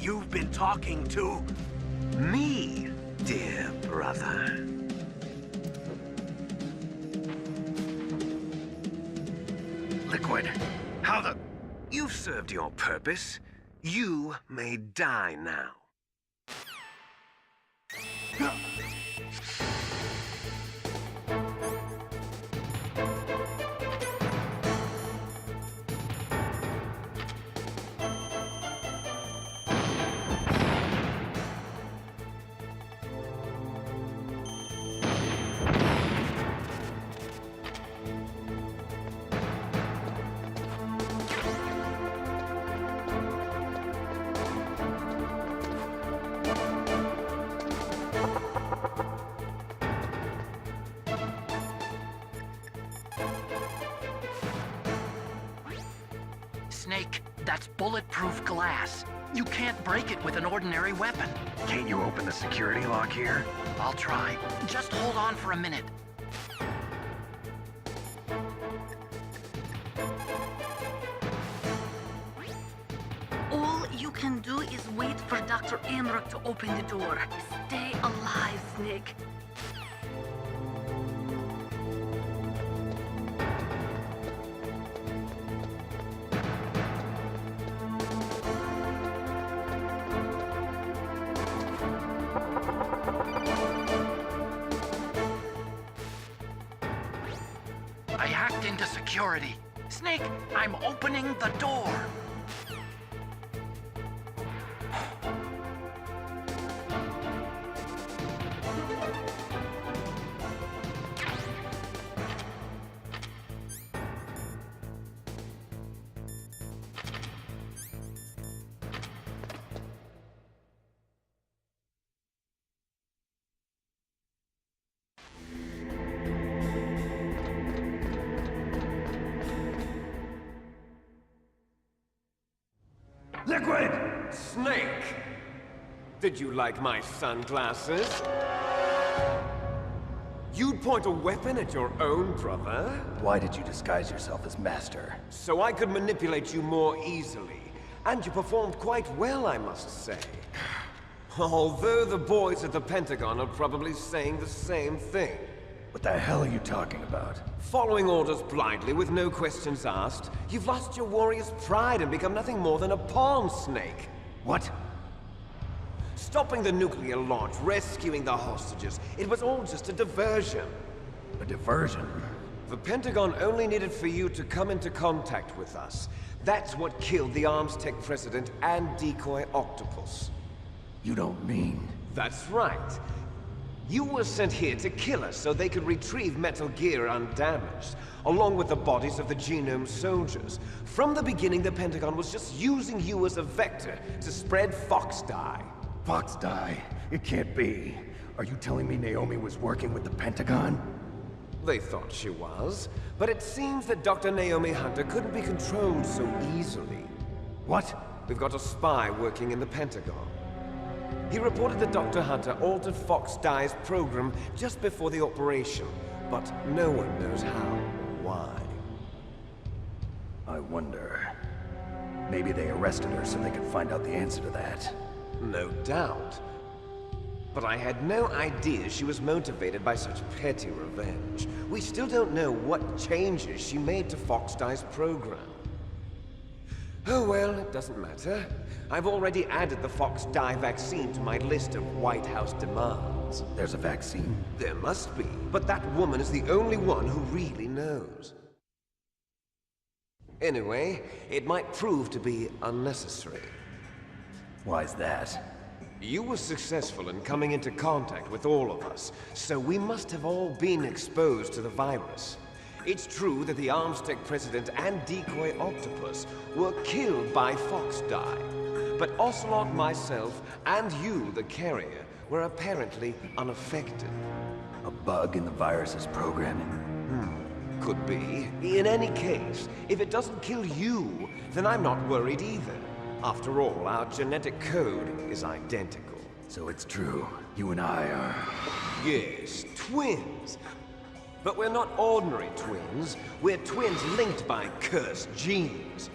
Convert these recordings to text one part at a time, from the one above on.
You've been talking to me, dear brother. Liquid, how the... You've served your purpose. You may die now. Snake, that's bulletproof glass. You can't break it with an ordinary weapon. Can't you open the security lock here? I'll try. Just hold on for a minute. All you can do is wait for Dr. Amrock to open the door. Stay alive, Snake. I hacked into security. Snake, I'm opening the door. Liquid! Snake! Did you like my sunglasses? You'd point a weapon at your own brother? Why did you disguise yourself as Master? So I could manipulate you more easily. And you performed quite well, I must say. Although the boys at the Pentagon are probably saying the same thing. What the hell are you talking about? Following orders blindly with no questions asked, you've lost your warrior's pride and become nothing more than a pawn, Snake. What? Stopping the nuclear launch, rescuing the hostages, it was all just a diversion. A diversion? The Pentagon only needed for you to come into contact with us. That's what killed the Armstech president and decoy Octopus. You don't mean... That's right. You were sent here to kill us so they could retrieve Metal Gear undamaged, along with the bodies of the Genome soldiers. From the beginning, the Pentagon was just using you as a vector to spread Fox Dye. Fox Dye? It can't be. Are you telling me Naomi was working with the Pentagon? They thought she was, but it seems that Dr. Naomi Hunter couldn't be controlled so easily. What? We've got a spy working in the Pentagon. He reported that Dr. Hunter altered Fox Dye's program just before the operation, but no one knows how or why. I wonder... Maybe they arrested her so they could find out the answer to that. No doubt. But I had no idea she was motivated by such petty revenge. We still don't know what changes she made to Fox Dye's program. Oh well, it doesn't matter. I've already added the Fox Dye vaccine to my list of White House demands. There's a vaccine? There must be, but that woman is the only one who really knows. Anyway, it might prove to be unnecessary. Why's that? You were successful in coming into contact with all of us, so we must have all been exposed to the virus. It's true that the Armstech president and decoy Octopus were killed by Fox Dye, but Ocelot, myself, and you, the carrier, were apparently unaffected. A bug in the virus's programming? Could be. In any case, if it doesn't kill you, then I'm not worried either. After all, our genetic code is identical. So it's true. You and I are... Yes, twins. But we're not ordinary twins. We're twins linked by cursed genes.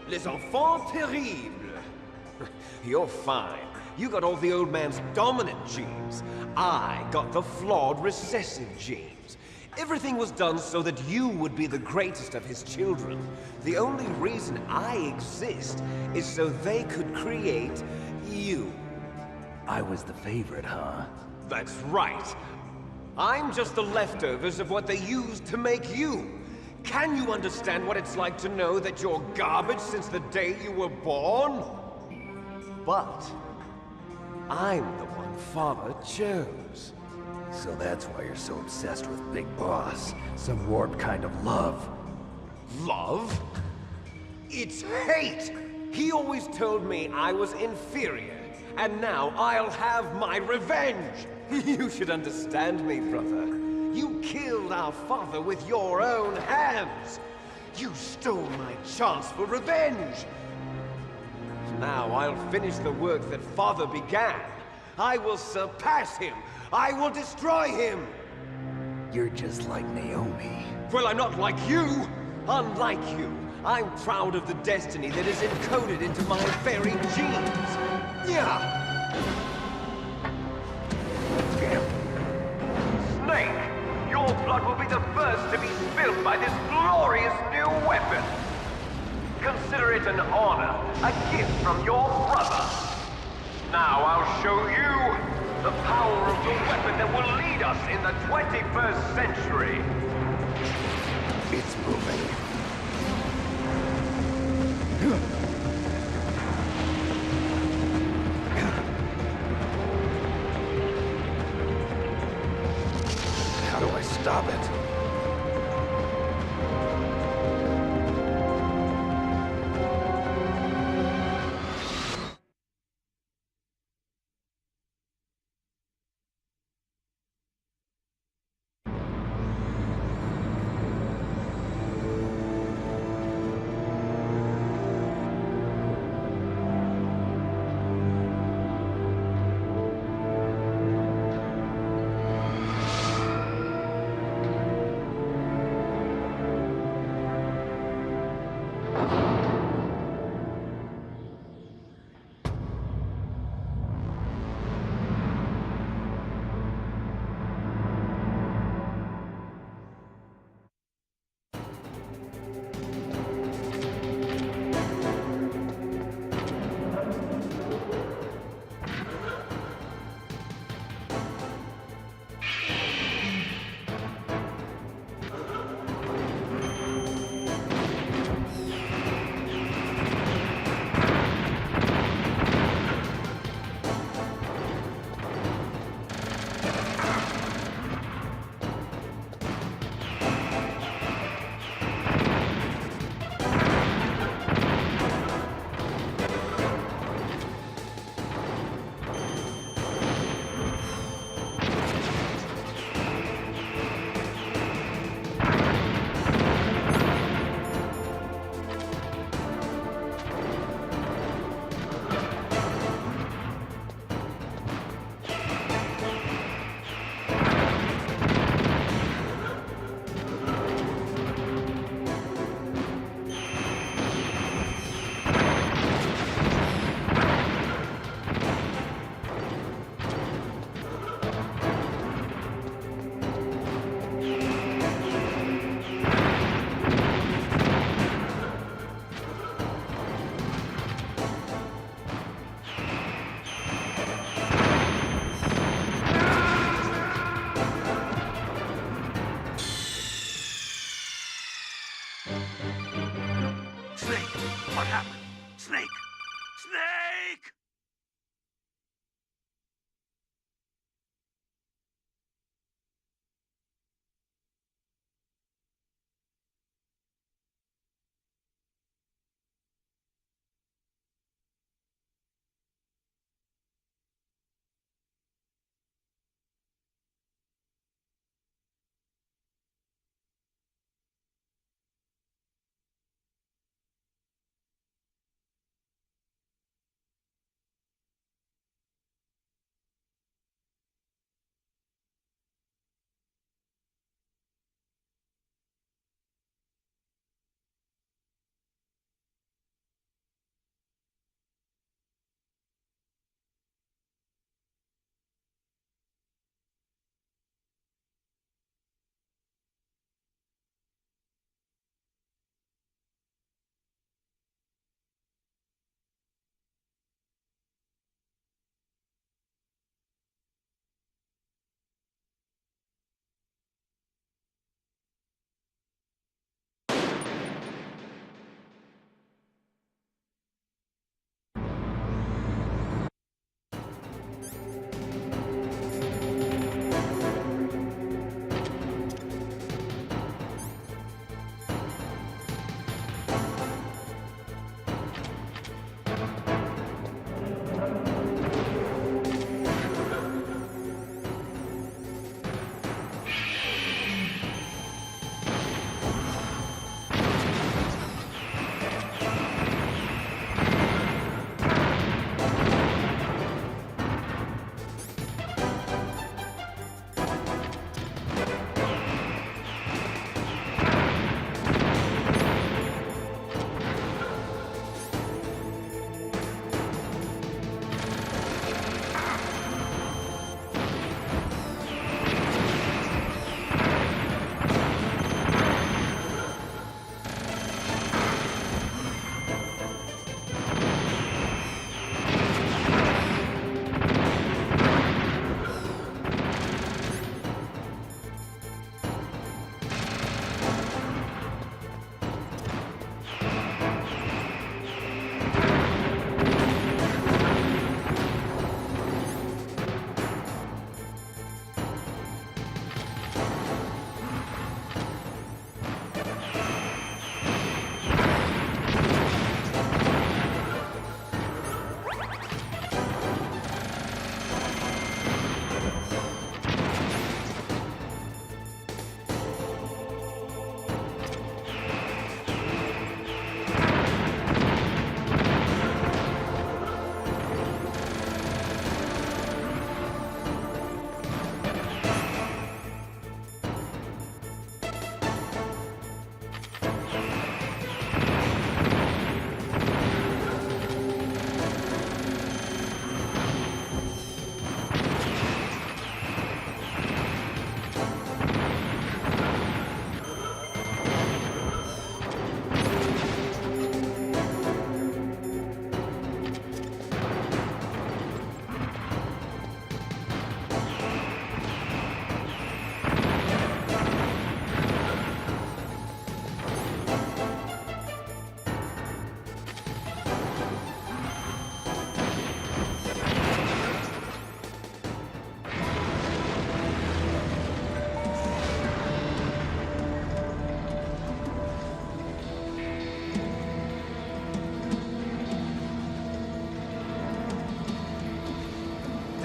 Les enfants terribles. You're fine. You got all the old man's dominant genes. I got the flawed recessive genes. Everything was done so that you would be the greatest of his children. The only reason I exist is so they could create you. I was the favorite, huh? That's right. I'm just the leftovers of what they used to make you. Can you understand what it's like to know that you're garbage since the day you were born? But I'm the one Father chose. So that's why you're so obsessed with Big Boss. Some warped kind of love. Love? It's hate! He always told me I was inferior, and now I'll have my revenge! You should understand me, brother. You killed our father with your own hands! You stole my chance for revenge! Now I'll finish the work that Father began. I will surpass him! I will destroy him! You're just like Naomi. Well, I'm not like you! Unlike you, I'm proud of the destiny that is encoded into my very genes! Yeah! Snake! Your blood will be the first to be spilled by this glorious new weapon! Consider it an honor, a gift from your brother! Now I'll show you the power of the weapon that will lead us in the 21st century! It's moving. How do I stop it? Snake! What happened? Snake! Snake!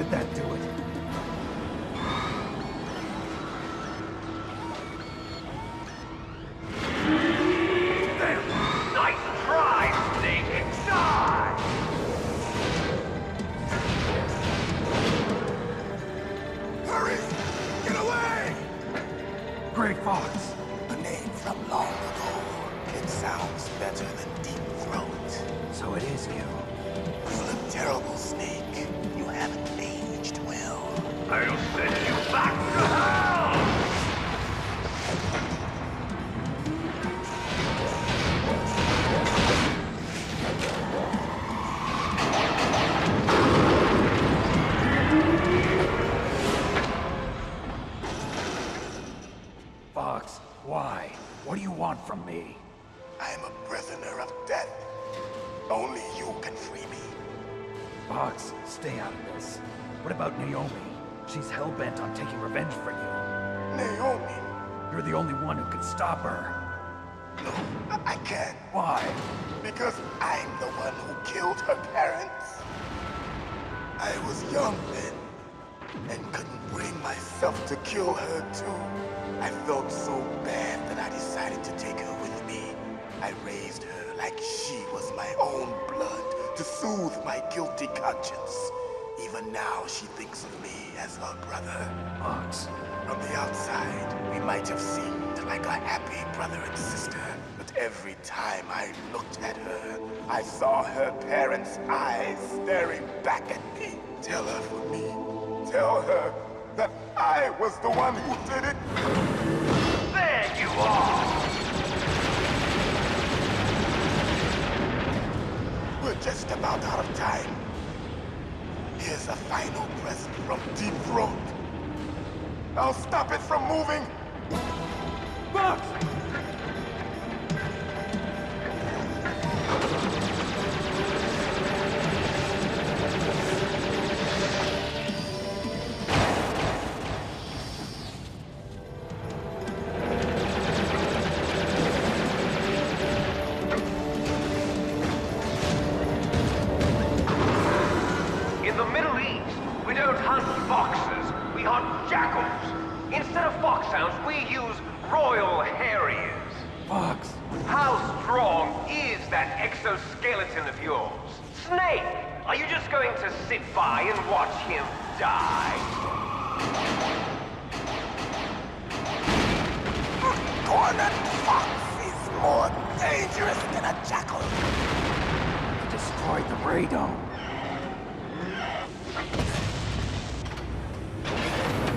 Did that do it? Nice try, Snake! Die! Hurry! Get away! Gray Fox! A name from long ago. It sounds better than Deep Throat. So it is you. You look terrible, Snake. You haven't aged well. I'll send you back to hell! Fox, why? What do you want from me? I'm a prisoner of death. Only you can free me. Fox, stay out of this. What about Naomi? She's hell-bent on taking revenge for you. Naomi. You're the only one who can stop her. No, I can't. Why? Because I'm the one who killed her parents. I was young then, and couldn't bring myself to kill her too. I felt so bad that I decided to take her with me. I raised her like she was my own blood to soothe my guilty conscience. Even now, she thinks of me as her brother. Fox. From the outside, we might have seemed like a happy brother and sister, but every time I looked at her, I saw her parents' eyes staring back at me. Tell her for me. Tell her that I was the one who did it. There you are! We're just about out of time. Here's a final present from Deep Throat. I'll stop it from moving. Fox! In the Middle East, we don't hunt foxes, we hunt jackals. Instead of foxhounds, we use royal harriers. Fox! How strong is that exoskeleton of yours? Snake, are you just going to sit by and watch him die? Cornered fox is more dangerous than a jackal. You destroyed the radome.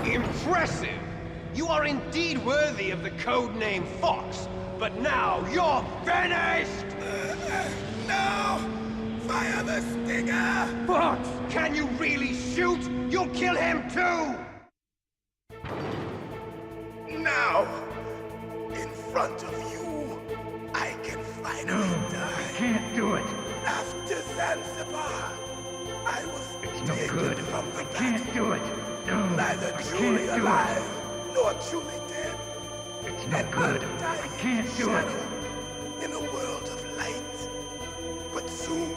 Impressive! You are indeed worthy of the code name Fox, but now you're finished! No! Fire the stinger! Fox! Can you really shoot? You'll kill him too! Now, in front of you, I can finally die. Can't do it. After Zanzibar, I was No taken good. from the Can't battle. do it. No. Neither I truly can't do alive, nor truly dead. It's no And good. undying I can't do it. shadow in a world of light. But soon,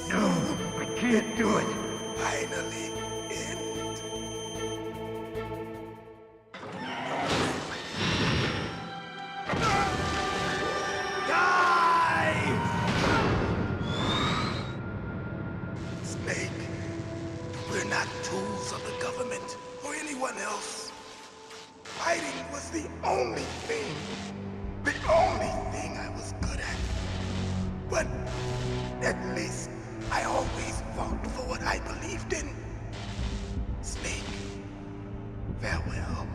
No, I can't do it. finally end. Snake, we're not tools of the government or anyone else. Fighting was the only thing I was good at. But at least I always fought for what I believed in. Snake, farewell.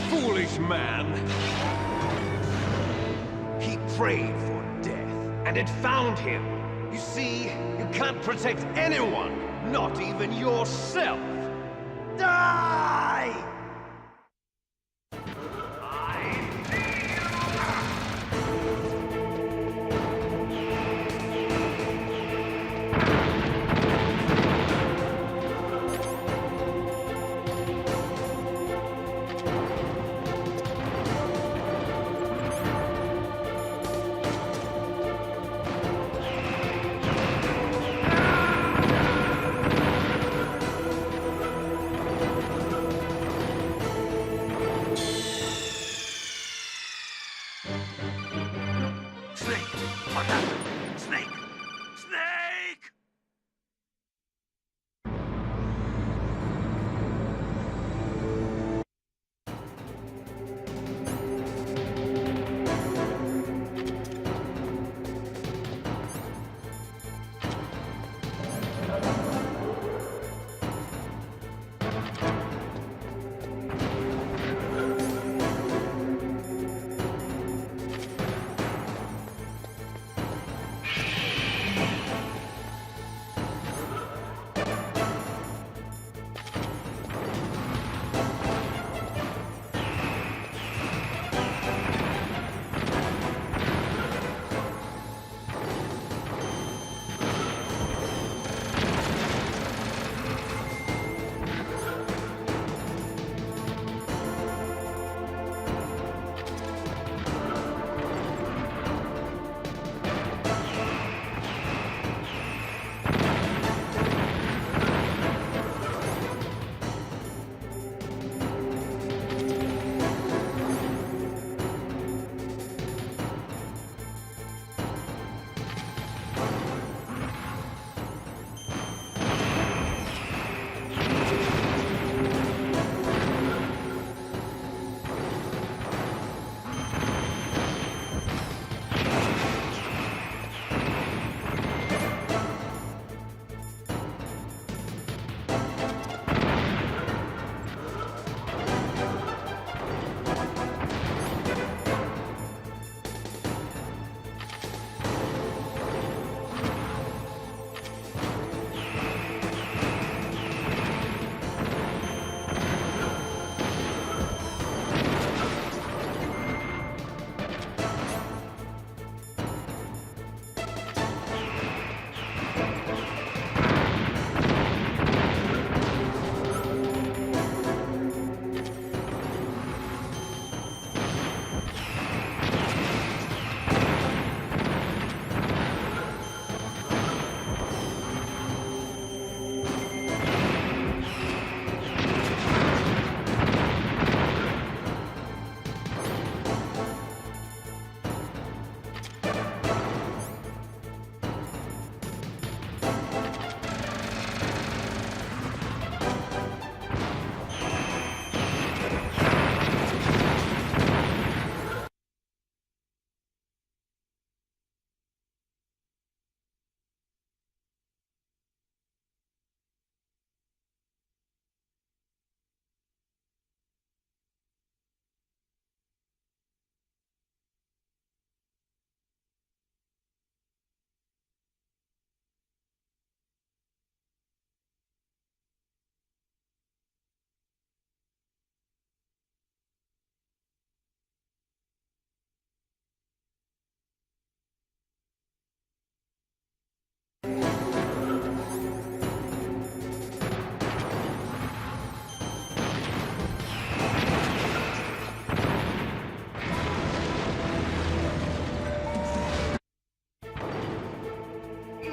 Foolish man! He prayed for death, and it found him. You see, you can't protect anyone, not even yourself. Die! Snake! What happened? Snake! Snake!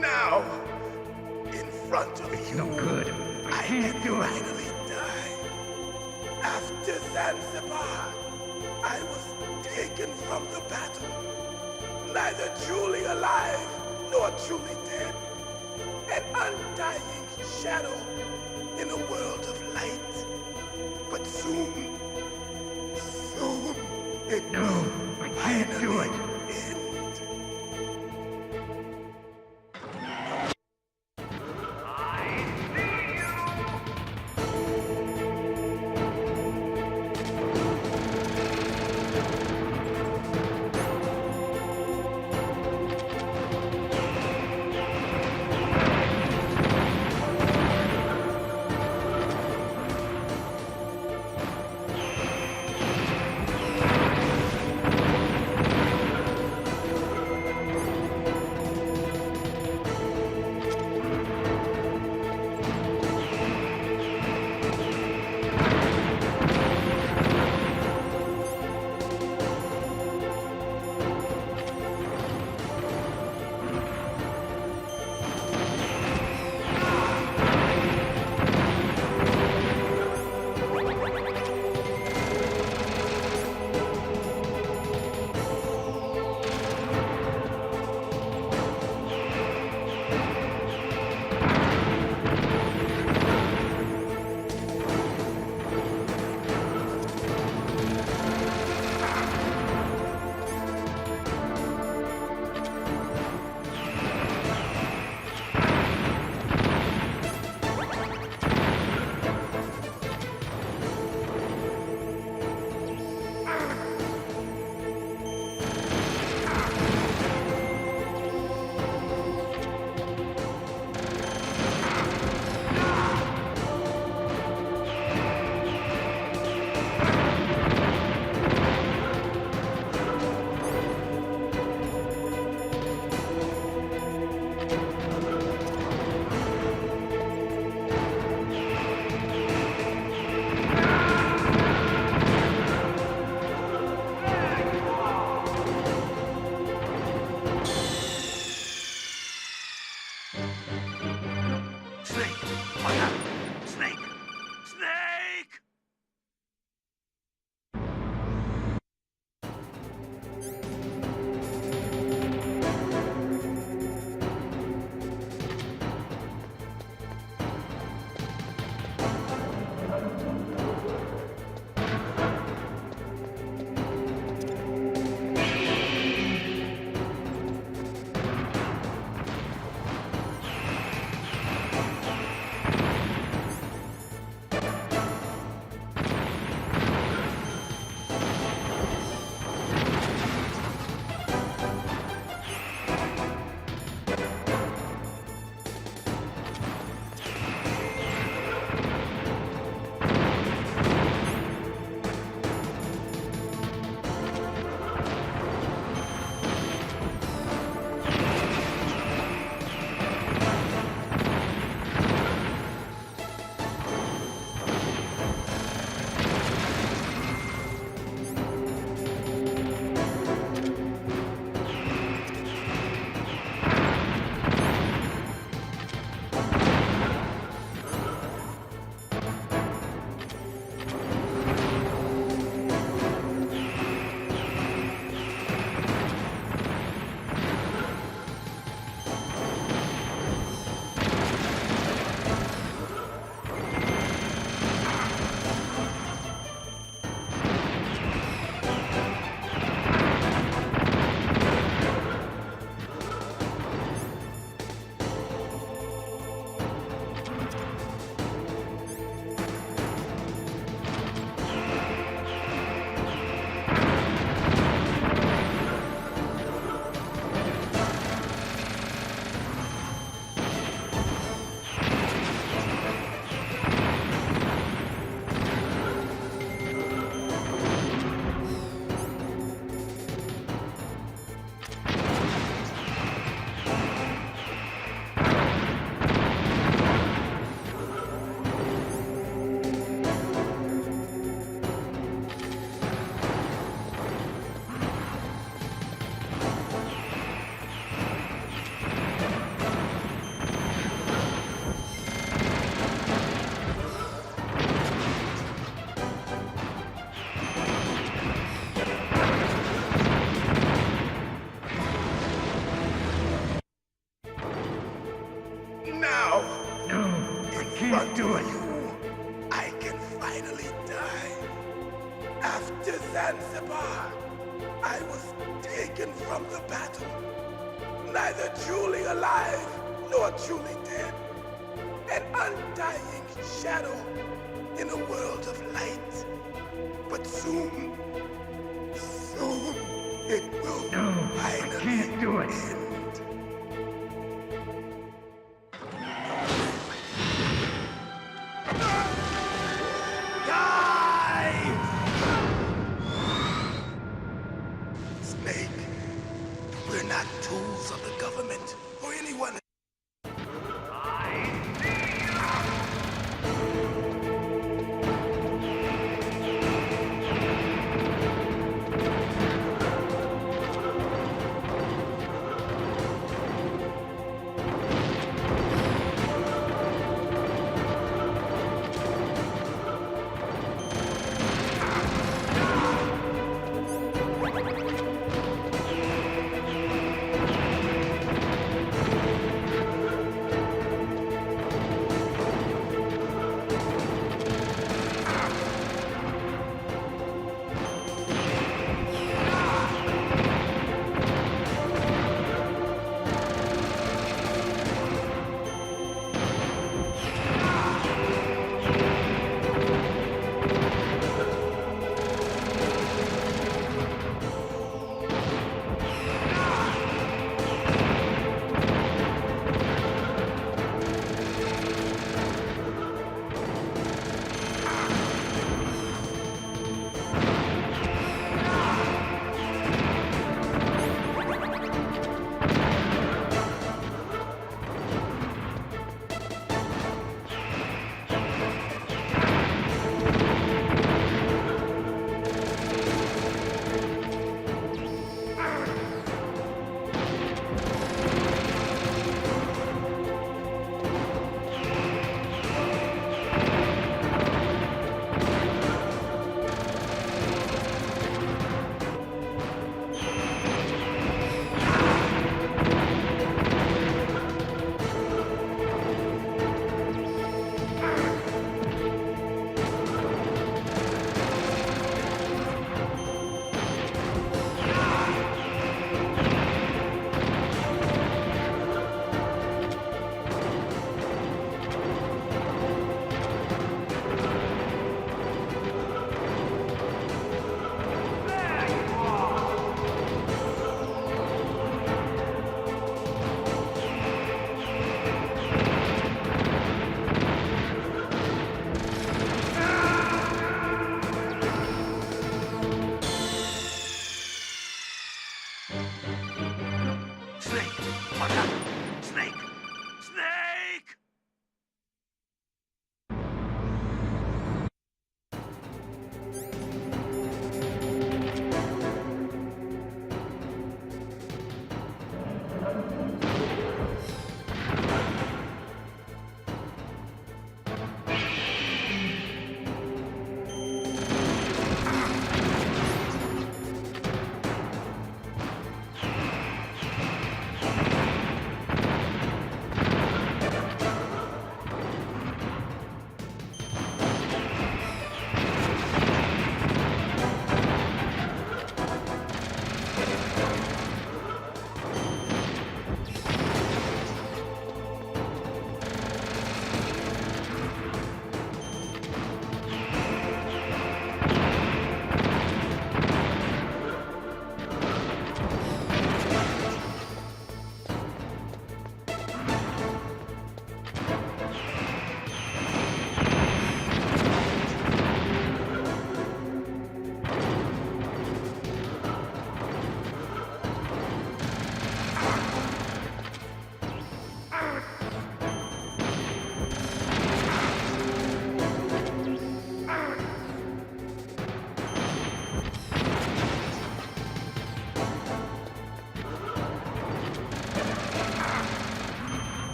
Now, in front of you, no good. I can finally die. After Zanzibar, I was taken from the battle, neither truly alive nor truly dead. An undying shadow in a world of light. But soon, it will finally end. from the battle, neither truly alive nor truly dead. An undying shadow in a world of light. But soon it will finally can't do it. end. Snake, we're not tools of the government or anyone.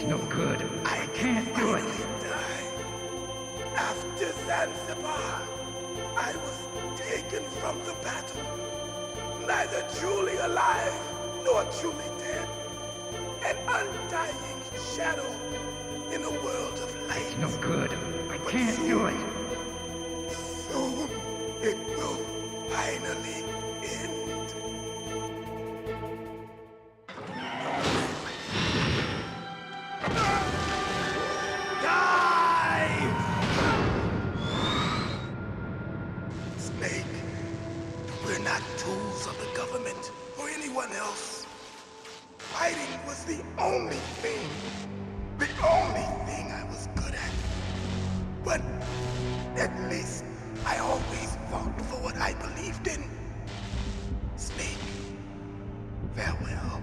No good. I can't do it. After Zanzibar, I was taken from the battle, neither truly alive nor truly dead. An undying shadow in a fight. No good. I can't do it. Soon it will finally end. Die! Snake, we're not tools of the government or anyone else. Fighting was the only thing I was good at. But at least I always fought for what I believed in. Snake, farewell.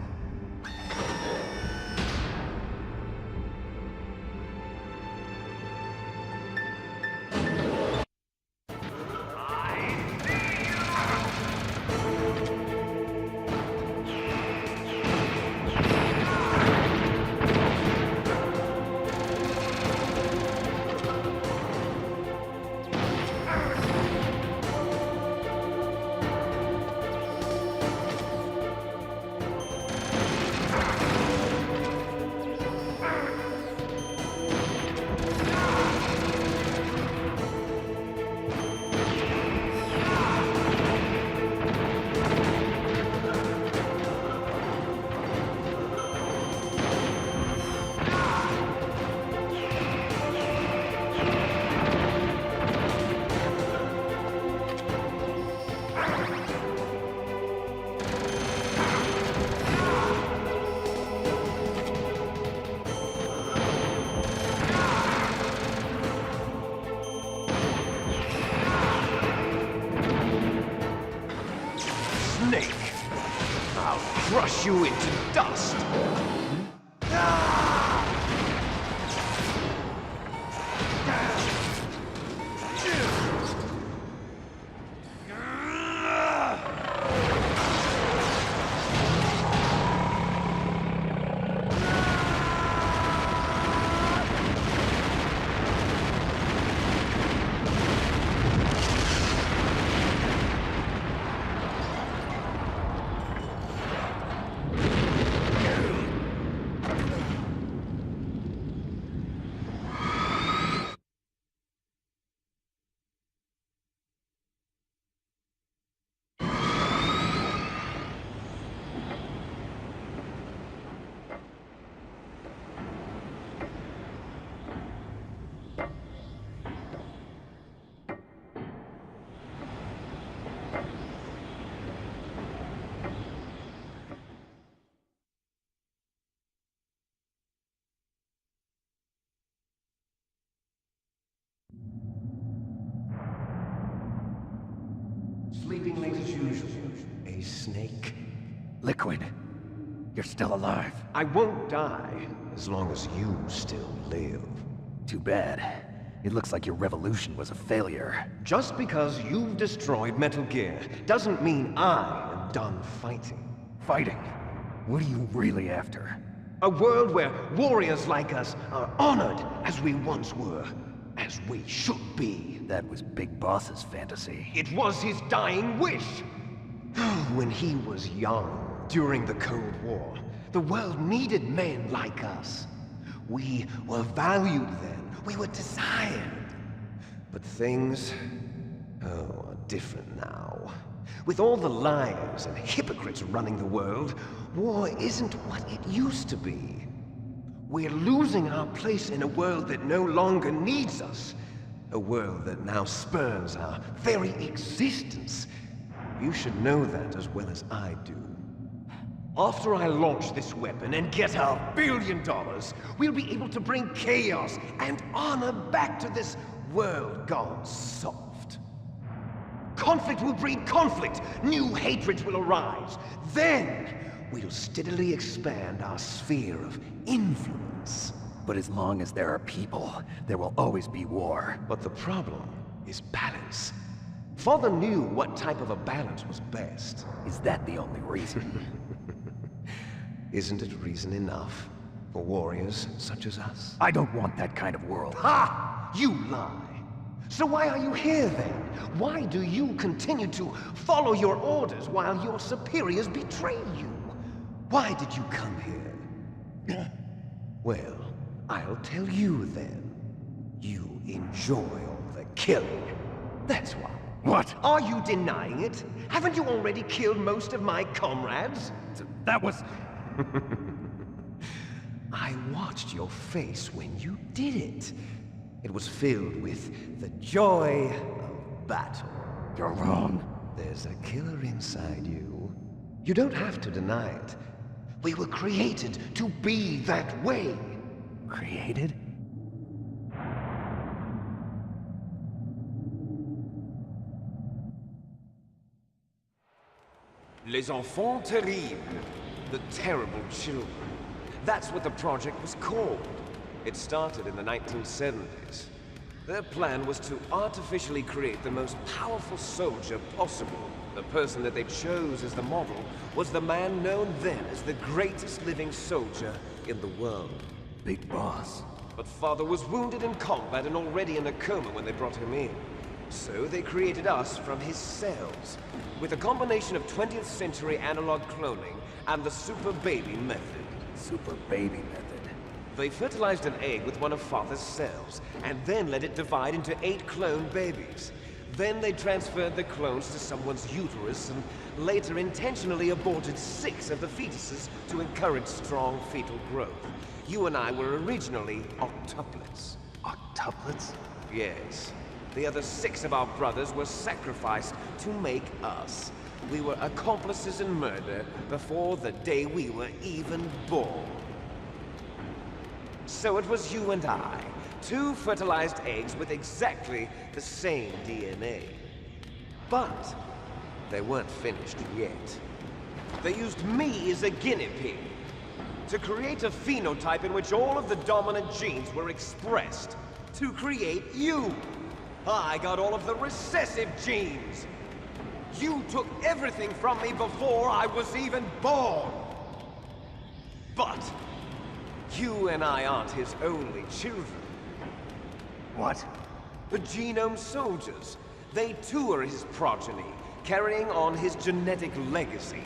Snake! I'll crush you into dust! Sleeping late as usual, eh, Snake? Liquid, you're still alive. I won't die as long as you still live. Too bad. It looks like your revolution was a failure. Just because you've destroyed Metal Gear doesn't mean I am done fighting. Fighting? What are you really after? A world where warriors like us are honored as we once were, as we should be. That was Big Boss's fantasy. It was his dying wish. When he was young, during the Cold War, the world needed men like us. We were valued then. We were desired. But things, are different now. With all the liars and hypocrites running the world, war isn't what it used to be. We're losing our place in a world that no longer needs us. A world that now spurns our very existence. You should know that as well as I do. After I launch this weapon and get our $1 billion, we'll be able to bring chaos and honor back to this world gone soft. Conflict will breed conflict. New hatreds will arise. Then, we'll steadily expand our sphere of influence. But as long as there are people, there will always be war. But the problem is balance. Father knew what type of a balance was best. Is that the only reason? Isn't it reason enough for warriors such as us? I don't want that kind of world. Ha! You lie! So why are you here then? Why do you continue to follow your orders while your superiors betray you? Why did you come here? Well, I'll tell you then. You enjoy all the killing. That's why. What? Are you denying it? Haven't you already killed most of my comrades? That was... I watched your face when you did it. It was filled with the joy of battle. You're wrong. There's a killer inside you. You don't have to deny it. We were created to be that way. Created? Les enfants terribles. The terrible children. That's what the project was called. It started in the 1970s. Their plan was to artificially create the most powerful soldier possible. The person that they chose as the model was the man known then as the greatest living soldier in the world. Big Boss. But Father was wounded in combat and already in a coma when they brought him in. So they created us from his cells, with a combination of 20th century analog cloning and the Super Baby method. Super Baby method. They fertilized an egg with one of Father's cells, and then let it divide into 8 clone babies. Then they transferred the clones to someone's uterus, and later intentionally aborted 6 of the fetuses to encourage strong fetal growth. You and I were originally octuplets. Octuplets? Yes. The other 6 of our brothers were sacrificed to make us. We were accomplices in murder before the day we were even born. So it was you and I, 2 fertilized eggs with exactly the same DNA. But they weren't finished yet. They used me as a guinea pig to create a phenotype in which all of the dominant genes were expressed. To create you! I got all of the recessive genes! You took everything from me before I was even born! But you and I aren't his only children. What? The Genome Soldiers. They too are his progeny, carrying on his genetic legacy.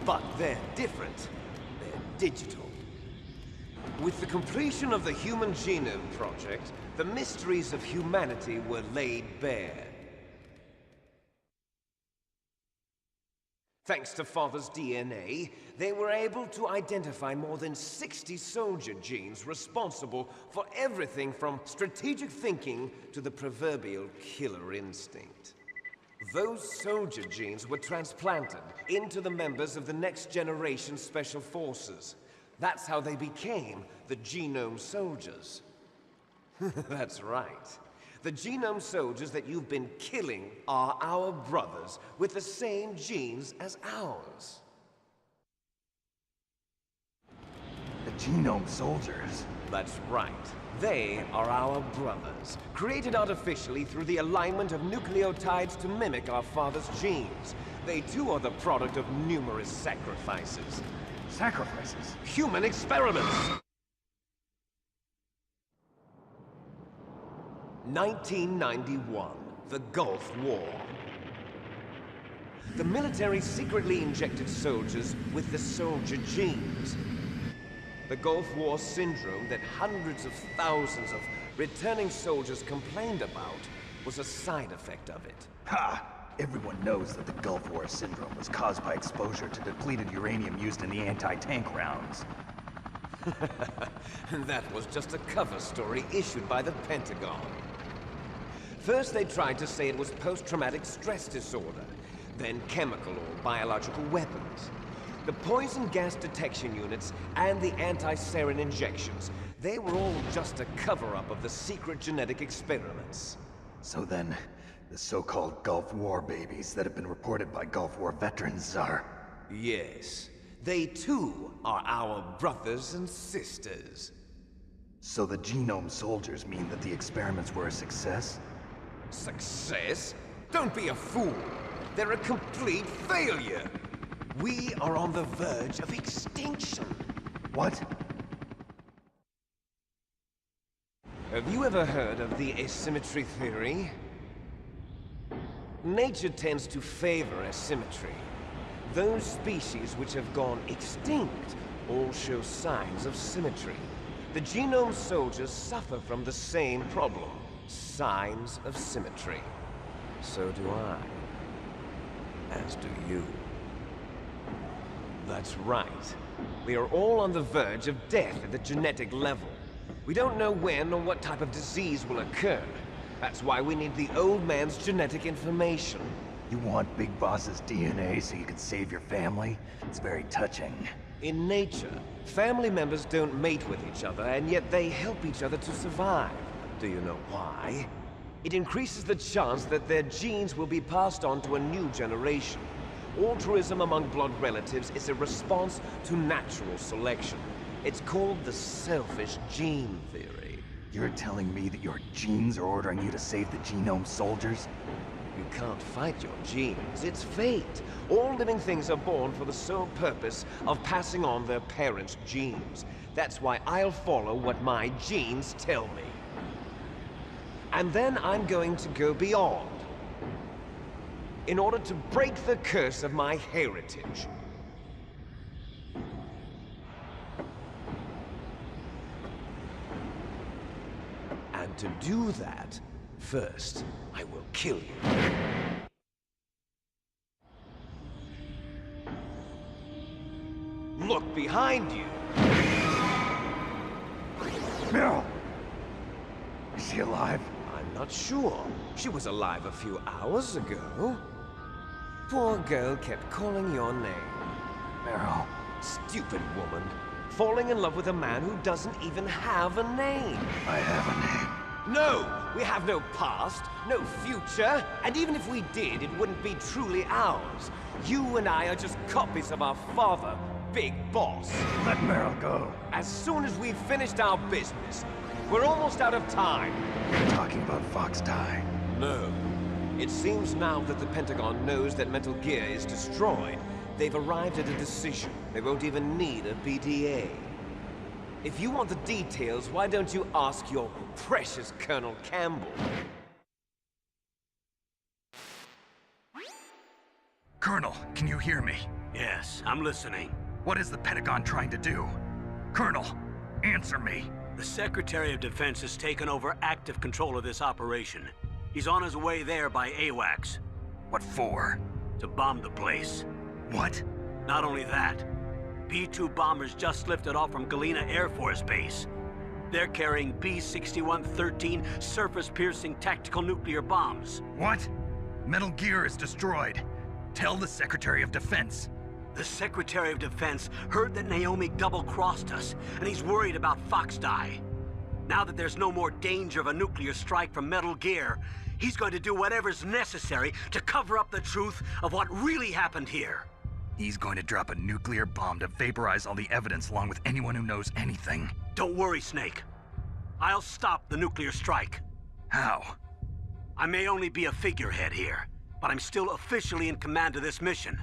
But they're different. They're digital. With the completion of the Human Genome Project, the mysteries of humanity were laid bare. Thanks to Father's DNA, they were able to identify more than 60 soldier genes responsible for everything from strategic thinking to the proverbial killer instinct. Those soldier genes were transplanted into the members of the next generation Special Forces. That's how they became the Genome Soldiers. That's right. The Genome Soldiers that you've been killing are our brothers with the same genes as ours. The Genome Soldiers? That's right. They are our brothers, created artificially through the alignment of nucleotides to mimic our father's genes. They too are the product of numerous sacrifices. Sacrifices? Human experiments! 1991, the Gulf War. The military secretly injected soldiers with the soldier genes. The Gulf War syndrome that hundreds of thousands of returning soldiers complained about was a side effect of it. Ha! Everyone knows that the Gulf War syndrome was caused by exposure to depleted uranium used in the anti-tank rounds. That was just a cover story issued by the Pentagon. First they tried to say it was post-traumatic stress disorder, then chemical or biological weapons. The poison gas detection units and the anti-sarin injections, they were all just a cover-up of the secret genetic experiments. So then, the so-called Gulf War babies that have been reported by Gulf War veterans are... Yes, they too are our brothers and sisters. So the Genome Soldiers mean that the experiments were a success? Success? Don't be a fool! They're a complete failure! We are on the verge of extinction. What? Have you ever heard of the asymmetry theory? Nature tends to favor asymmetry. Those species which have gone extinct all show signs of symmetry. The genome soldiers suffer from the same problem. Signs of symmetry. So do I. As do you. That's right. We are all on the verge of death at the genetic level. We don't know when or what type of disease will occur. That's why we need the old man's genetic information. You want Big Boss's DNA so you can save your family? It's very touching. In nature, family members don't mate with each other, and yet they help each other to survive. Do you know why? It increases the chance that their genes will be passed on to a new generation. Altruism among blood relatives is a response to natural selection. It's called the selfish gene theory. You're telling me that your genes are ordering you to save the genome soldiers? You can't fight your genes. It's fate. All living things are born for the sole purpose of passing on their parents' genes. That's why I'll follow what my genes tell me. And then I'm going to go beyond. In order to break the curse of my heritage. And to do that, first, I will kill you. Look behind you! Meryl! Is she alive? I'm not sure. She was alive a few hours ago. Poor girl kept calling your name. Meryl. Stupid woman. Falling in love with a man who doesn't even have a name. I have a name. No! We have no past, no future, and even if we did, it wouldn't be truly ours. You and I are just copies of our father, Big Boss. Let Meryl go. As soon as we've finished our business, we're almost out of time. You're talking about Fox Die. No. It seems now that the Pentagon knows that Metal Gear is destroyed. They've arrived at a decision. They won't even need a PDA. If you want the details, why don't you ask your precious Colonel Campbell? Colonel, can you hear me? Yes, I'm listening. What is the Pentagon trying to do? Colonel, answer me. The Secretary of Defense has taken over active control of this operation. He's on his way there by AWACS. What for? To bomb the place. What? Not only that, B-2 bombers just lifted off from Galena Air Force Base. They're carrying B-6113 surface-piercing tactical nuclear bombs. What? Metal Gear is destroyed. Tell the Secretary of Defense. The Secretary of Defense heard that Naomi double-crossed us, and he's worried about Fox Die. Now that there's no more danger of a nuclear strike from Metal Gear, he's going to do whatever's necessary to cover up the truth of what really happened here. He's going to drop a nuclear bomb to vaporize all the evidence along with anyone who knows anything. Don't worry, Snake. I'll stop the nuclear strike. How? I may only be a figurehead here, but I'm still officially in command of this mission.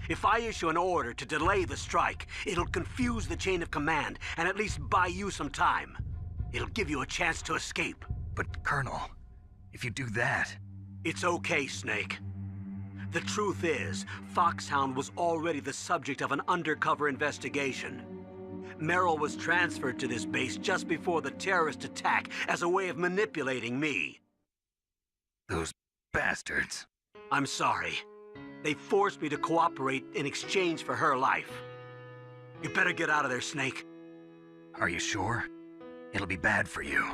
If I issue an order to delay the strike, it'll confuse the chain of command and at least buy you some time. It'll give you a chance to escape. But, Colonel, if you do that... It's okay, Snake. The truth is, Foxhound was already the subject of an undercover investigation. Meryl was transferred to this base just before the terrorist attack as a way of manipulating me. Those bastards. I'm sorry. They forced me to cooperate in exchange for her life. You better get out of there, Snake. Are you sure? It'll be bad for you.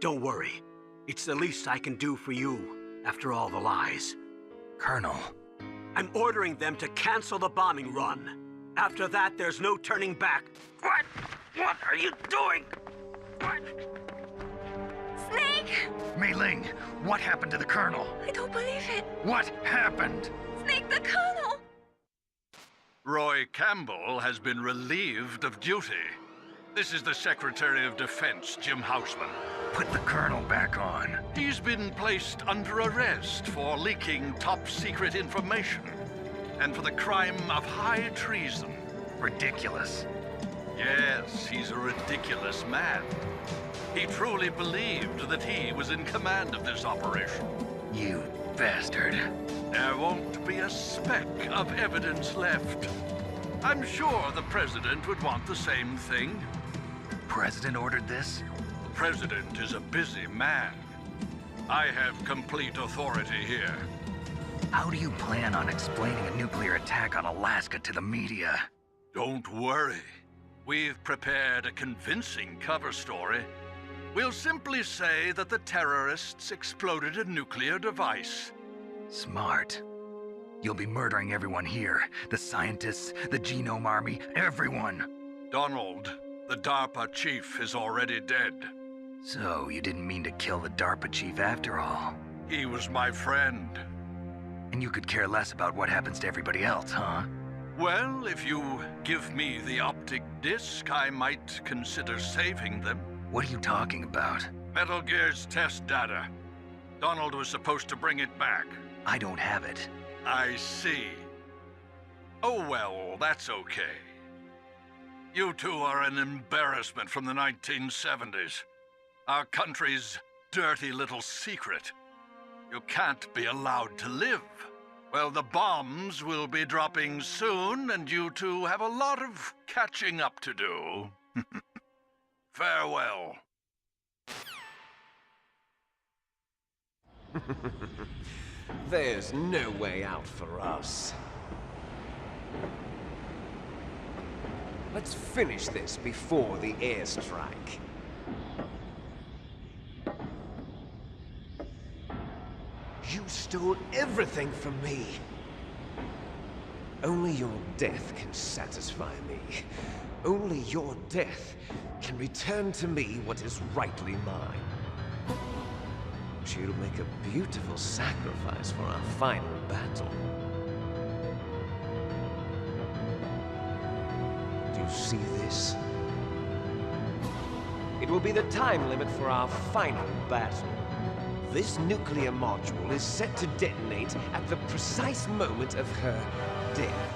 Don't worry. It's the least I can do for you, after all the lies. Colonel. I'm ordering them to cancel the bombing run. After that, there's no turning back. What? What are you doing? What? Snake! Mei Ling, what happened to the Colonel? I don't believe it. What happened? Snake, the Colonel! Roy Campbell has been relieved of duty. This is the Secretary of Defense, Jim Houseman. Put the Colonel back on. He's been placed under arrest for leaking top-secret information and for the crime of high treason. Ridiculous. Yes, he's a ridiculous man. He truly believed that he was in command of this operation. You bastard. There won't be a speck of evidence left. I'm sure the President would want the same thing. president ordered this? The president is a busy man. I have complete authority here. How do you plan on explaining a nuclear attack on Alaska to the media? Don't worry. We've prepared a convincing cover story. We'll simply say that the terrorists exploded a nuclear device. Smart. You'll be murdering everyone here. The scientists, the Genome Army, everyone. Donald, the DARPA chief, is already dead. So, you didn't mean to kill the DARPA chief after all. He was my friend. And you could care less about what happens to everybody else, huh? Well, if you give me the optic disc, I might consider saving them. What are you talking about? Metal Gear's test data. Donald was supposed to bring it back. I don't have it. I see. Oh well, that's okay. You two are an embarrassment from the 1970s. Our country's dirty little secret. You can't be allowed to live. Well, the bombs will be dropping soon, and you two have a lot of catching up to do. Farewell. There's no way out for us. Let's finish this before the airstrike. You stole everything from me. Only your death can satisfy me. Only your death can return to me what is rightly mine. She'll make a beautiful sacrifice for our final battle. Do you see this? It will be the time limit for our final battle. This nuclear module is set to detonate at the precise moment of her death.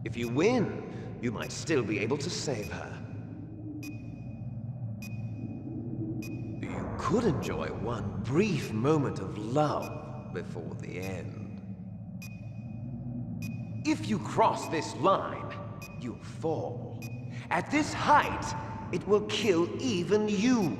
If you win, you might still be able to save her. You could enjoy one brief moment of love before the end. If you cross this line, you'll fall. At this height, it will kill even you.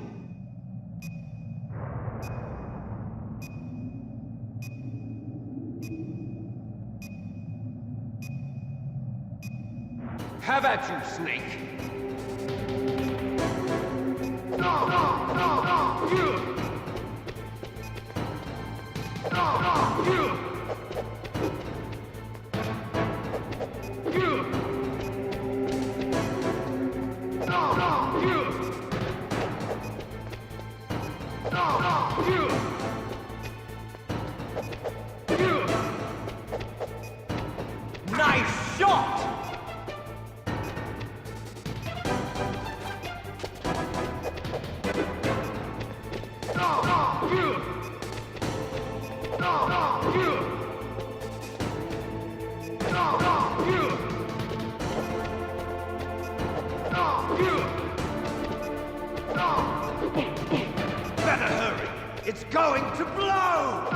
Have at you, Snake! Nice shot! Better hurry! It's going to blow!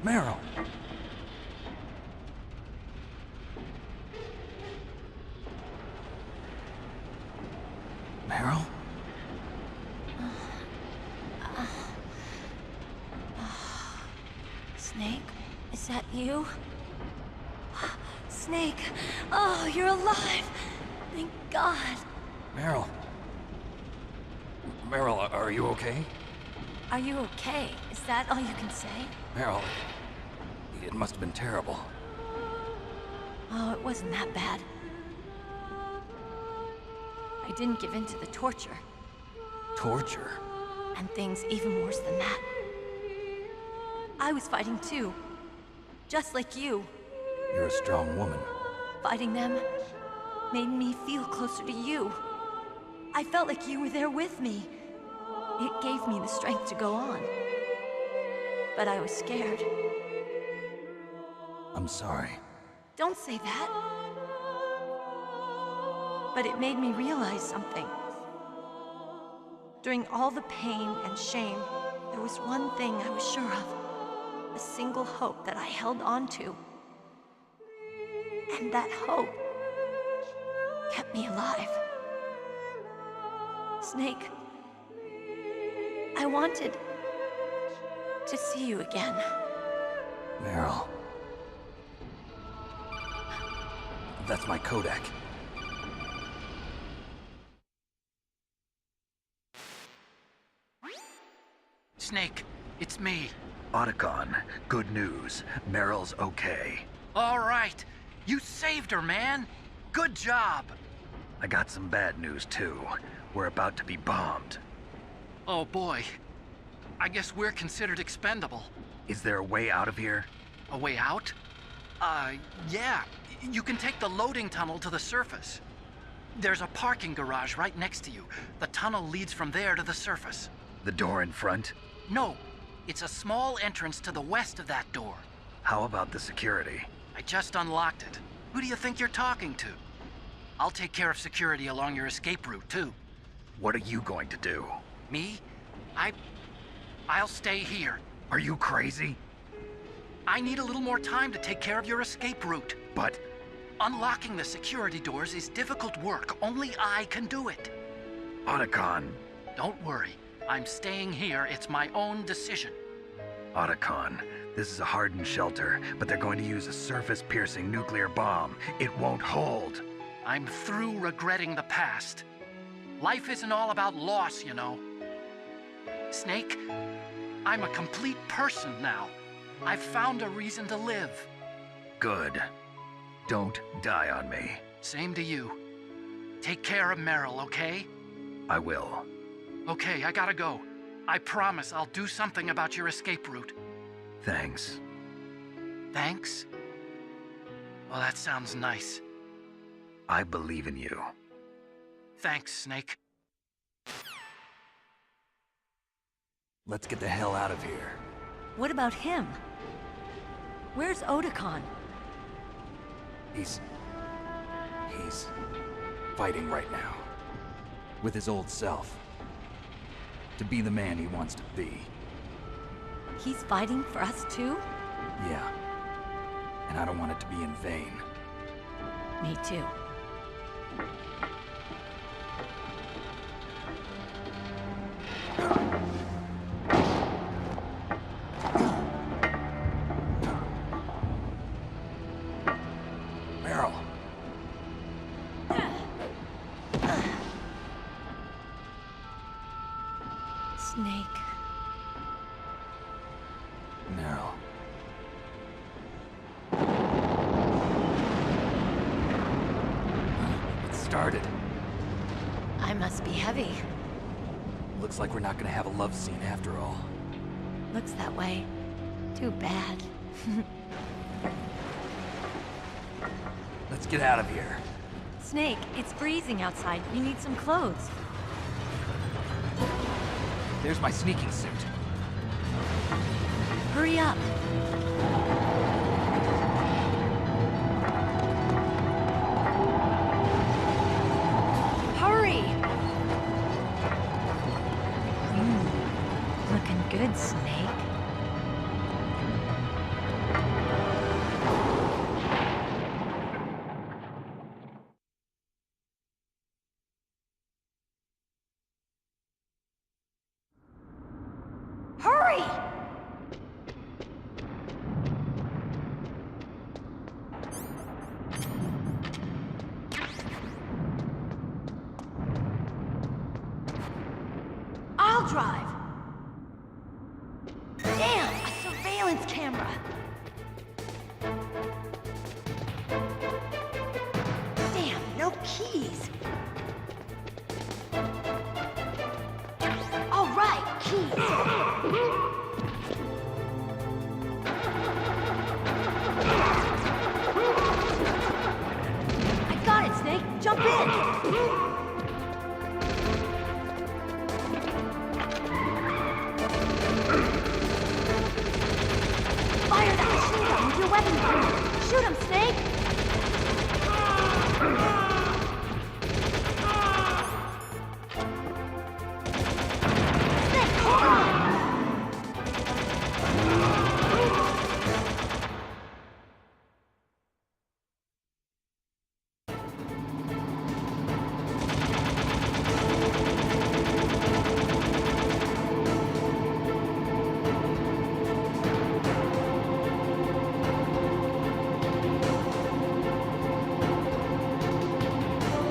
Meryl! Meryl? Snake, is that you? Snake, oh, you're alive! Thank God. Meryl. Meryl, are you okay? Are you okay? Is that all you can say? Meryl, it must have been terrible. Oh, it wasn't that bad. I didn't give in to the torture. Torture? And things even worse than that. I was fighting too. Just like you. You're a strong woman. Fighting them made me feel closer to you. I felt like you were there with me. It gave me the strength to go on. But I was scared. I'm sorry. Don't say that. But it made me realize something. During all the pain and shame, there was one thing I was sure of. A single hope that I held on to. And that hope kept me alive. Snake, I wanted to see you again. Meryl. That's my Kodak. Snake, it's me. Otacon, good news. Meryl's okay. All right. You saved her, man. Good job. I got some bad news, too. We're about to be bombed. Oh, boy. I guess we're considered expendable. Is there a way out of here? A way out? Yeah. You can take the loading tunnel to the surface. There's a parking garage right next to you. The tunnel leads from there to the surface. The door in front? No. It's a small entrance to the west of that door. How about the security? I just unlocked it. Who do you think you're talking to? I'll take care of security along your escape route, too. What are you going to do? Me? I'll stay here. Are you crazy? I need a little more time to take care of your escape route. But... Unlocking the security doors is difficult work. Only I can do it. Otacon. Don't worry. I'm staying here. It's my own decision. Otacon, this is a hardened shelter, but they're going to use a surface-piercing nuclear bomb. It won't hold. I'm through regretting the past. Life isn't all about loss, you know. Snake, I'm a complete person now. I've found a reason to live. Good. Don't die on me. Same to you. Take care of Meryl, okay? I will. Okay, I gotta go. I promise I'll do something about your escape route. Thanks. Thanks? Well, that sounds nice. I believe in you. Thanks, Snake. Let's get the hell out of here. What about him? Where's Otacon? He's fighting right now. With his old self. To be the man he wants to be. He's fighting for us too? Yeah. And I don't want it to be in vain. Me too. Meryl. Snake. Meryl. It started. I must be heavy. Looks like we're not gonna have a love scene after all. Looks that way. Too bad. Let's get out of here. Snake, it's freezing outside. You need some clothes. There's my sneaking suit. Hurry up. Hurry! Looking good, Snake. Hurry! I'll drive. Damn, a surveillance camera. Damn, no keys. All right, keys. I got it, Snake. Jump in. Fire that machine gun with your weapon gun. Shoot him, Snake! Snake, hold on!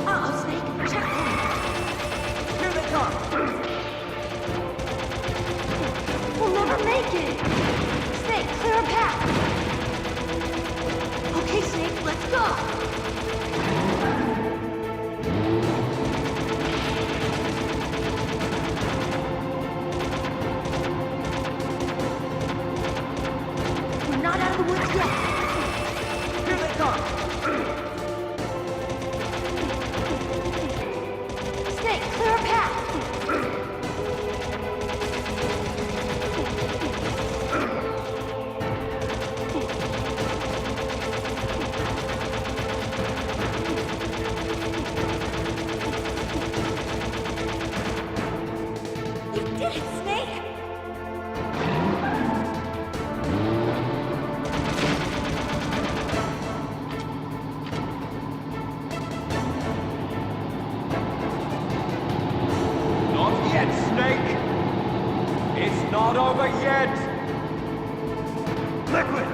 Uh-oh, Snake. Check them. Here they come. We'll never make it. Snake, clear a path. Okay, Snake, let's go. We're not out of the woods yet. Here they come. Snake, clear a path! You did it, Snake! Not yet, Snake! It's not over yet! Liquid!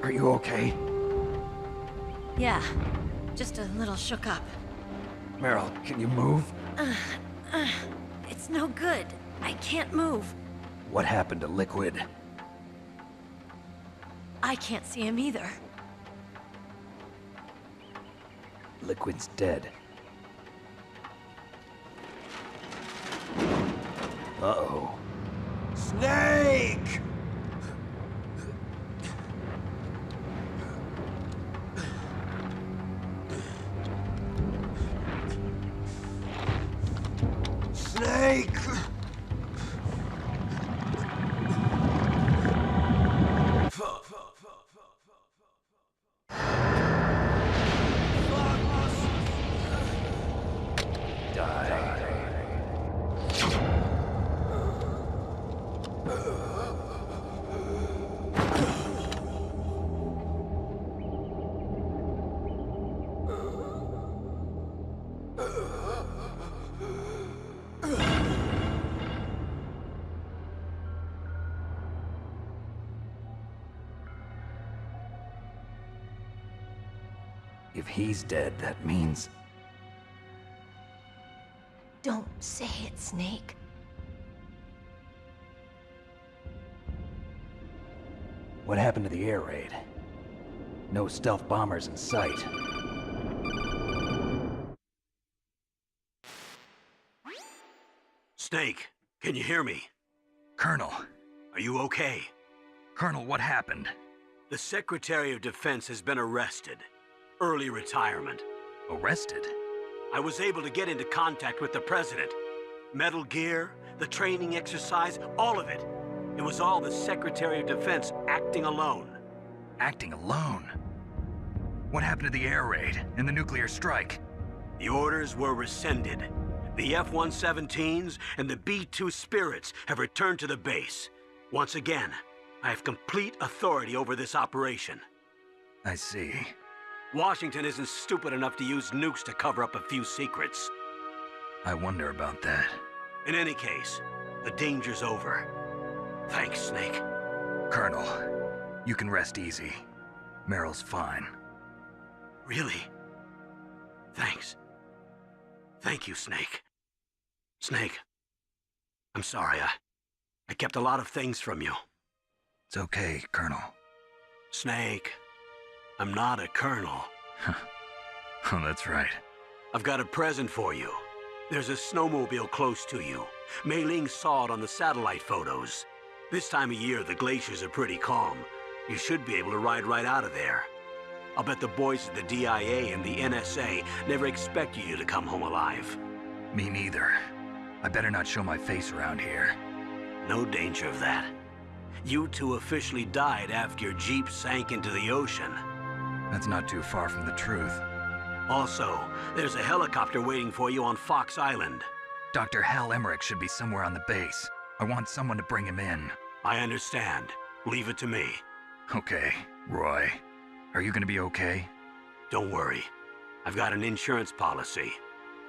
Are you okay? Yeah, just a little shook up. Meryl, can you move? It's no good. I can't move. What happened to Liquid? I can't see him either. Liquid's dead. Uh-oh. Snake! Snake! If he's dead, that means... Don't say it, Snake. What happened to the air raid? No stealth bombers in sight. Snake, can you hear me? Colonel. Are you okay? Colonel, what happened? The Secretary of Defense has been arrested. Early retirement. Arrested? I was able to get into contact with the President. Metal Gear, the training exercise, all of it. It was all the Secretary of Defense acting alone. Acting alone? What happened to the air raid and the nuclear strike? The orders were rescinded. The F-117s and the B-2 Spirits have returned to the base. Once again, I have complete authority over this operation. I see. Washington isn't stupid enough to use nukes to cover up a few secrets. I wonder about that. In any case, the danger's over. Thanks, Snake. Colonel, you can rest easy. Meryl's fine. Really? Thanks. Thank you, Snake. Snake, I'm sorry. I kept a lot of things from you. It's okay, Colonel. Snake, I'm not a colonel. Oh, that's right. I've got a present for you. There's a snowmobile close to you. Mei Ling saw it on the satellite photos. This time of year, the glaciers are pretty calm. You should be able to ride right out of there. I'll bet the boys at the DIA and the NSA never expected you to come home alive. Me neither. I better not show my face around here. No danger of that. You two officially died after your Jeep sank into the ocean. That's not too far from the truth. Also, there's a helicopter waiting for you on Fox Island. Dr. Hal Emmerich should be somewhere on the base. I want someone to bring him in. I understand. Leave it to me. Okay, Roy. Are you gonna be okay? Don't worry. I've got an insurance policy.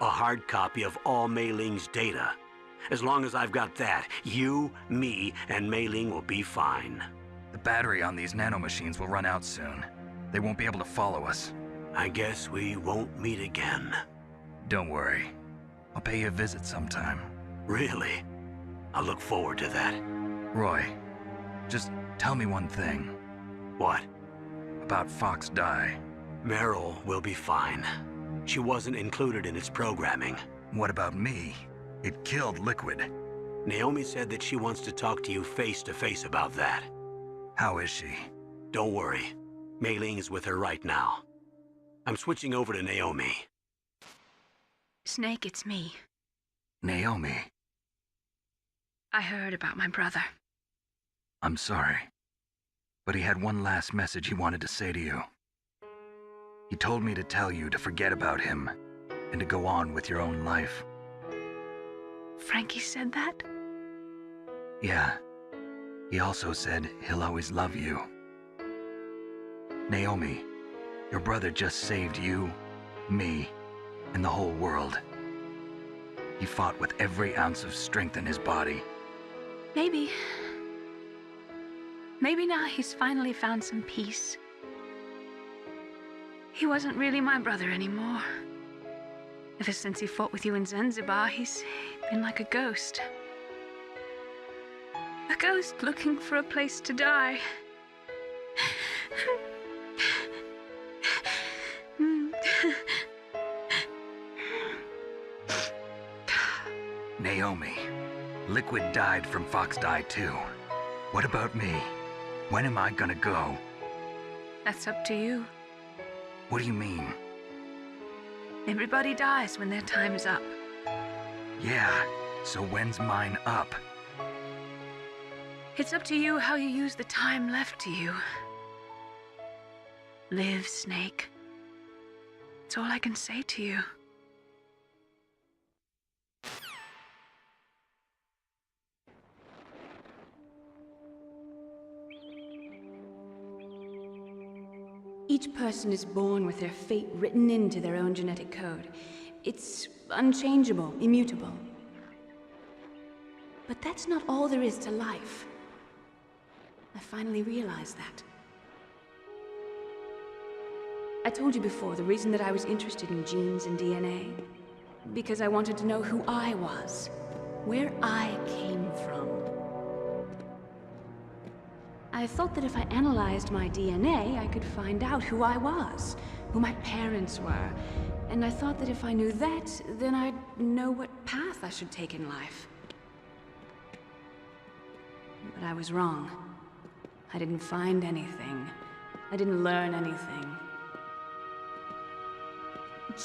A hard copy of all Mei Ling's data. As long as I've got that, you, me, and Mei Ling will be fine. The battery on these nanomachines will run out soon. They won't be able to follow us. I guess we won't meet again. Don't worry. I'll pay you a visit sometime. Really? I'll look forward to that. Roy, just tell me one thing. What? About Fox Die. Meryl will be fine. She wasn't included in its programming. What about me? It killed Liquid. Naomi said that she wants to talk to you face to face about that. How is she? Don't worry. Mei Ling is with her right now. I'm switching over to Naomi. Snake, it's me. Naomi. I heard about my brother. I'm sorry. But he had one last message he wanted to say to you. He told me to tell you to forget about him and to go on with your own life. Frankie said that? Yeah. He also said he'll always love you. Naomi, your brother just saved you, me, and the whole world. He fought with every ounce of strength in his body. Maybe. Maybe now he's finally found some peace. He wasn't really my brother anymore. Ever since he fought with you in Zanzibar, he's been like a ghost. A ghost looking for a place to die. Naomi, Liquid died from Fox Die too. What about me? When am I gonna go? That's up to you. What do you mean? Everybody dies when their time is up. Yeah, so when's mine up? It's up to you how you use the time left to you. Live, Snake. That's all I can say to you. Each person is born with their fate written into their own genetic code. It's unchangeable, immutable. But that's not all there is to life. I finally realized that. I told you before the reason that I was interested in genes and DNA. Because I wanted to know who I was, where I came from. I thought that if I analyzed my DNA, I could find out who I was, who my parents were. And I thought that if I knew that, then I'd know what path I should take in life. But I was wrong. I didn't find anything. I didn't learn anything.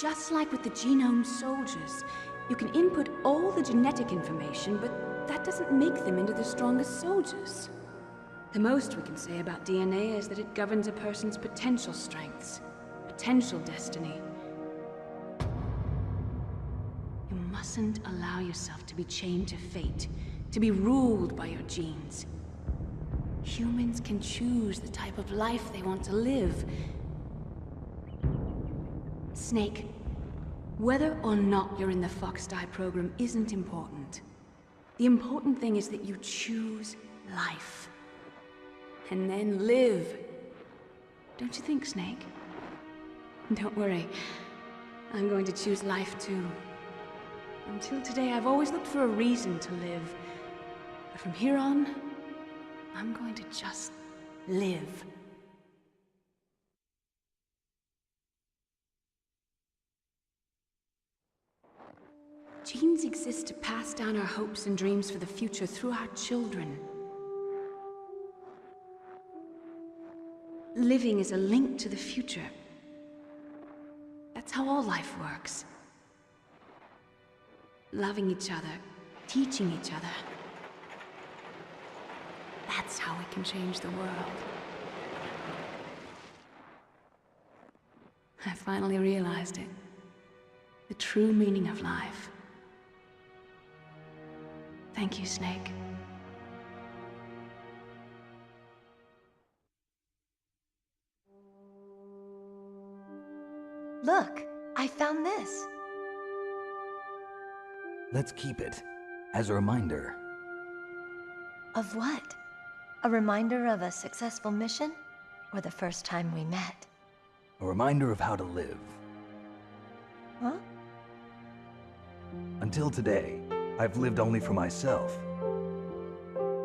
Just like with the genome soldiers, you can input all the genetic information, but that doesn't make them into the strongest soldiers. The most we can say about DNA is that it governs a person's potential strengths, potential destiny. You mustn't allow yourself to be chained to fate, to be ruled by your genes. Humans can choose the type of life they want to live. Snake, whether or not you're in the Fox Die program isn't important. The important thing is that you choose life. And then live. Don't you think, Snake? Don't worry. I'm going to choose life too. Until today, I've always looked for a reason to live. But from here on, I'm going to just live. Genes exist to pass down our hopes and dreams for the future through our children. Living is a link to the future. That's how all life works. Loving each other, teaching each other. That's how we can change the world. I finally realized it. The true meaning of life. Thank you, Snake. Look, I found this. Let's keep it as a reminder. Of what? A reminder of a successful mission? Or the first time we met? A reminder of how to live. Huh? Until today, I've lived only for myself.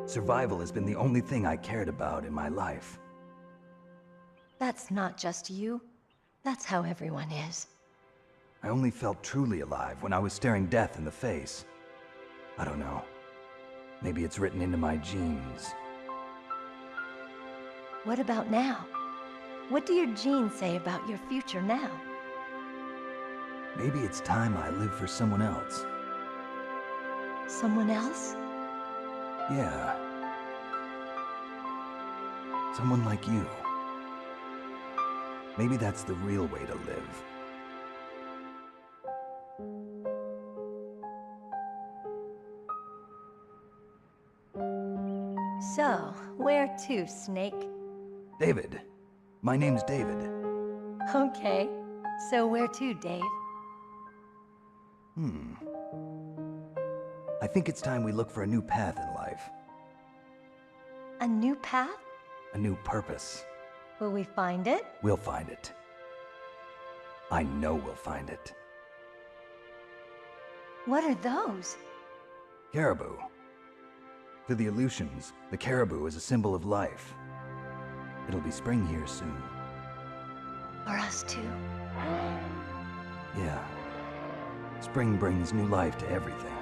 Survival has been the only thing I cared about in my life. That's not just you. That's how everyone is. I only felt truly alive when I was staring death in the face. I don't know. Maybe it's written into my genes. What about now? What do your genes say about your future now? Maybe it's time I live for someone else. Someone else? Yeah. Someone like you. Maybe that's the real way to live. So, where to, Snake? David. My name's David. Okay. So where to, Dave? I think it's time we look for a new path in life. A new path? A new purpose. Will we find it? We'll find it. I know we'll find it. What are those? Caribou. To the Aleutians, the caribou is a symbol of life. It'll be spring here soon. For us too? Yeah. Spring brings new life to everything.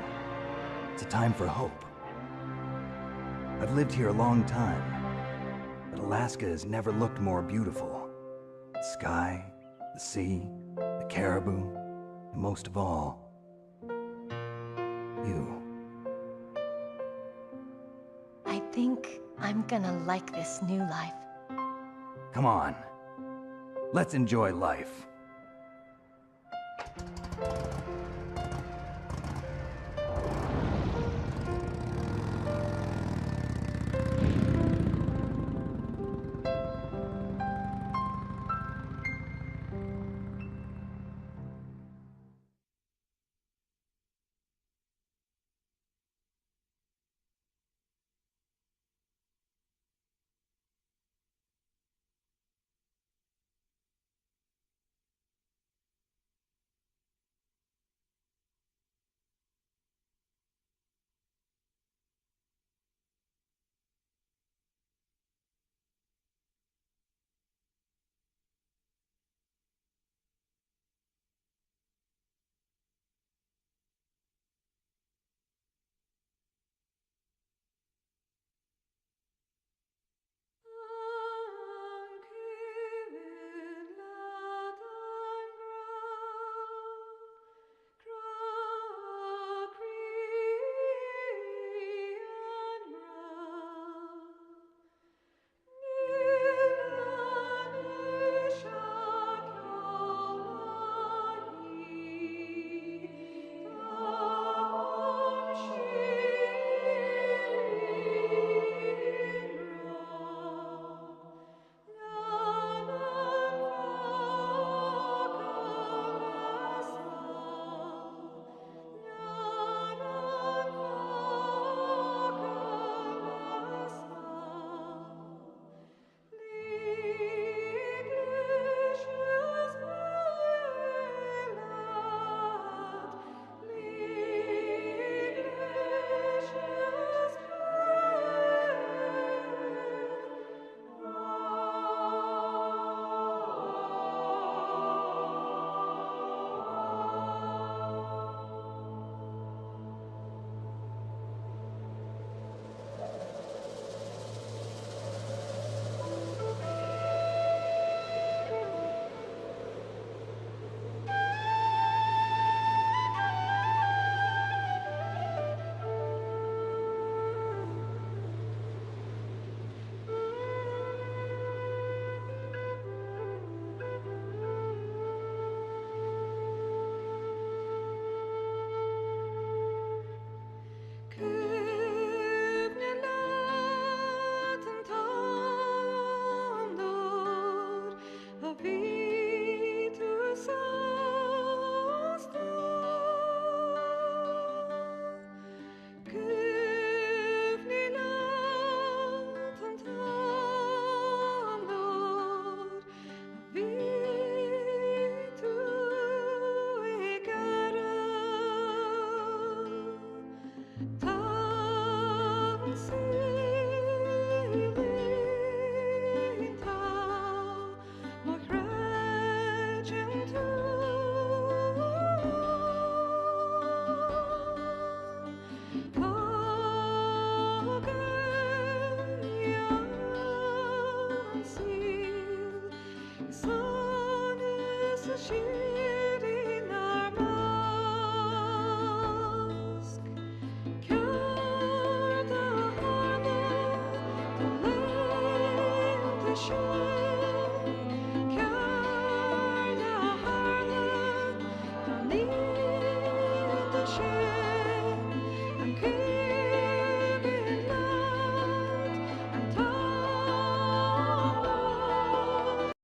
It's a time for hope. I've lived here a long time, but Alaska has never looked more beautiful. The sky, the sea, the caribou, and most of all, you. I think I'm gonna like this new life. Come on. Let's enjoy life.